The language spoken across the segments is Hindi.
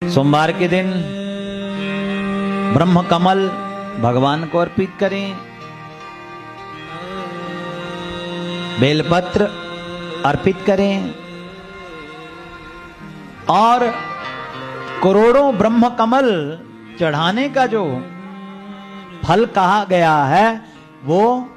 सोमवार के दिन ब्रह्म कमल भगवान को अर्पित करें, बेलपत्र अर्पित करें और करोड़ों ब्रह्म कमल चढ़ाने का जो फल कहा गया है वो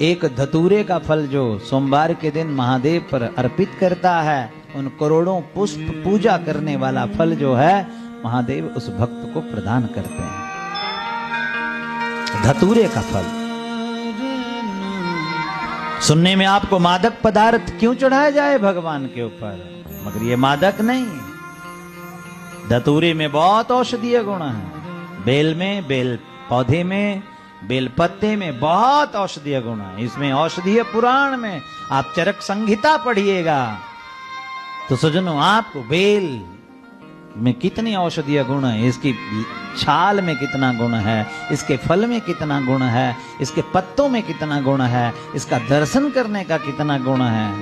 एक धतूरे का फल जो सोमवार के दिन महादेव पर अर्पित करता है, उन करोड़ों पुष्प पूजा करने वाला फल जो है महादेव उस भक्त को प्रदान करते हैं। धतूरे का फल। सुनने में आपको मादक पदार्थ क्यों चढ़ाया जाए भगवान के ऊपर, मगर ये मादक नहीं। धतूरे में बहुत औषधीय गुण है, बेल में, बेल पौधे में, बेल पत्ते में बहुत औषधीय गुण है। इसमें औषधीय पुराण में आप चरक संहिता पढ़िएगा तो सज्जनों आपको बेल में कितनी औषधीय गुण है, इसकी छाल में कितना गुण है, इसके फल में कितना गुण है, इसके पत्तों में कितना गुण है, इसका दर्शन करने का कितना गुण है।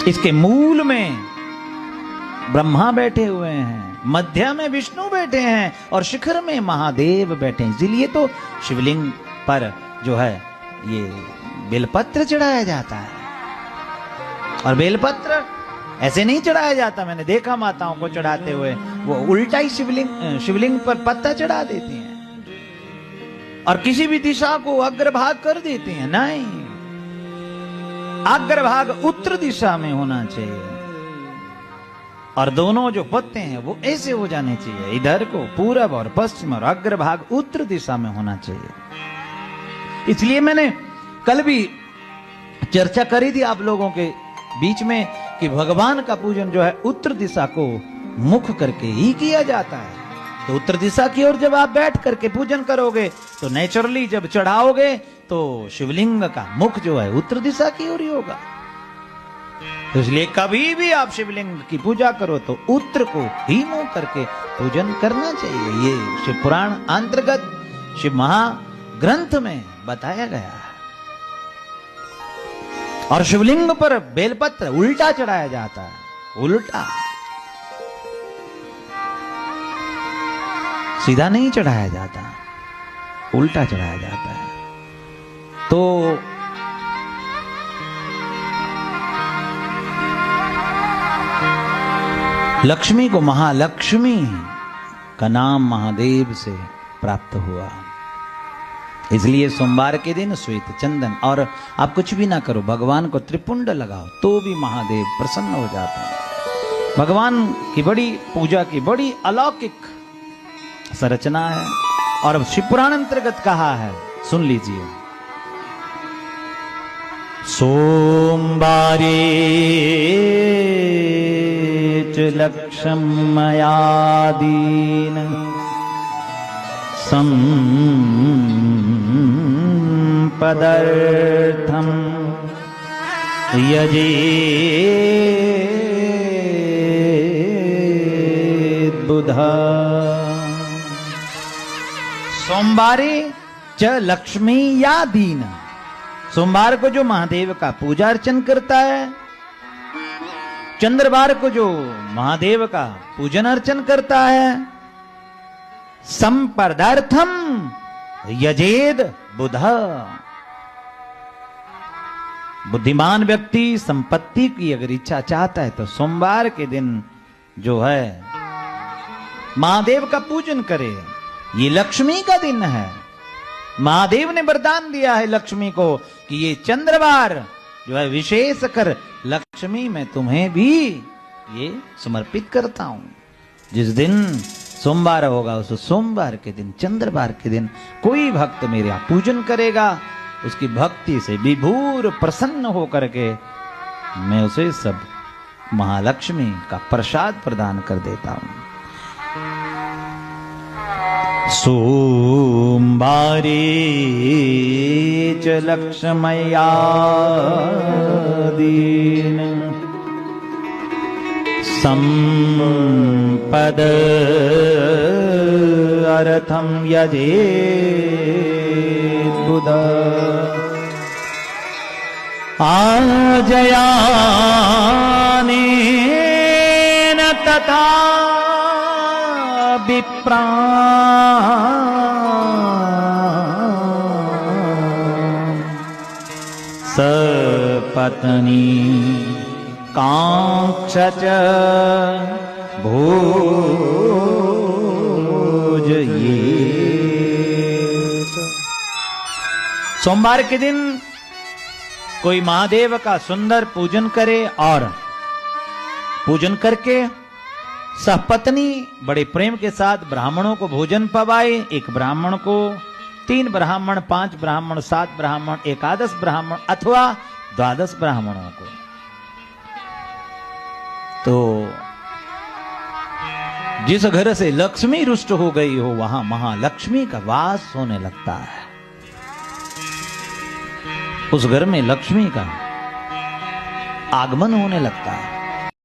इसके मूल में ब्रह्मा बैठे हुए हैं, मध्य में विष्णु बैठे हैं और शिखर में महादेव बैठे हैं। इसलिए तो शिवलिंग पर जो है ये बेलपत्र चढ़ाया जाता है। और बेलपत्र ऐसे नहीं चढ़ाया जाता, मैंने देखा माताओं को चढ़ाते हुए, वो उल्टा ही शिवलिंग पर पत्ता चढ़ा देती हैं और किसी भी दिशा को अग्रभाग कर देती हैं। नहीं, अग्रभाग उत्तर दिशा में होना चाहिए और दोनों जो पत्ते हैं वो ऐसे हो जाने चाहिए, इधर को पूरब और पश्चिम, और अग्रभाग उत्तर दिशा में होना चाहिए। इसलिए मैंने कल भी चर्चा करी थी आप लोगों के बीच में कि भगवान का पूजन जो है उत्तर दिशा को मुख करके ही किया जाता है। तो उत्तर दिशा की ओर जब आप बैठ करके पूजन करोगे तो नेचुरली जब चढ़ाओगे तो शिवलिंग का मुख जो है उत्तर दिशा की ओर ही होगा। तो इसलिए कभी भी आप शिवलिंग की पूजा करो तो उत्तर को ही मुंह करके पूजन करना चाहिए। ये शिव पुराण अंतर्गत शिव महाग्रंथ में बताया गया है। और शिवलिंग पर बेलपत्र उल्टा चढ़ाया जाता है, उल्टा, सीधा नहीं चढ़ाया जाता, उल्टा चढ़ाया जाता है। तो लक्ष्मी को महालक्ष्मी का नाम महादेव से प्राप्त हुआ। इसलिए सोमवार के दिन श्वेत चंदन, और आप कुछ भी ना करो, भगवान को त्रिपुंड लगाओ तो भी महादेव प्रसन्न हो जाते हैं। भगवान की बड़ी पूजा की बड़ी अलौकिक संरचना है और शिव पुराण अंतर्गत कहा है, सुन लीजिए। सोमवारे च लक्ष्म्यादीन पदर्थम यजेत बुधा। सोमवारे च लक्ष्मी या दीन, सोमवार को जो महादेव का पूजा अर्चन करता है, चंद्रवार को जो महादेव का पूजन अर्चन करता है, संपदार्थम यजेद बुधा। बुद्धिमान व्यक्ति संपत्ति की अगर इच्छा चाहता है तो सोमवार के दिन जो है महादेव का पूजन करे। ये लक्ष्मी का दिन है। महादेव ने वरदान दिया है लक्ष्मी को कि ये चंद्रवार जो है विशेष कर लक्ष्मी मैं तुम्हें भी ये समर्पित करता हूं। जिस दिन सोमवार होगा उस सोमवार के दिन, चंद्रवार के दिन कोई भक्त मेरा पूजन करेगा, उसकी भक्ति से विभूर प्रसन्न होकर के मैं उसे सब महालक्ष्मी का प्रसाद प्रदान कर देता हूं। सोमवारे च लक्ष्म्यादीन संपद अर्थम यजेत बुधा। आजयानेन यथा विप्रा सपत्नी कांक्षच भोजये। सोमवार के दिन कोई महादेव का सुंदर पूजन करे और पूजन करके सहपत्नी बड़े प्रेम के साथ ब्राह्मणों को भोजन पवाए। एक ब्राह्मण को, 3 ब्राह्मण, 5 ब्राह्मण, 7 ब्राह्मण, 11 ब्राह्मण अथवा 12 ब्राह्मणों को। तो जिस घर से लक्ष्मी रुष्ट हो गई हो वहां महालक्ष्मी का वास होने लगता है। उस घर में लक्ष्मी का आगमन होने लगता है।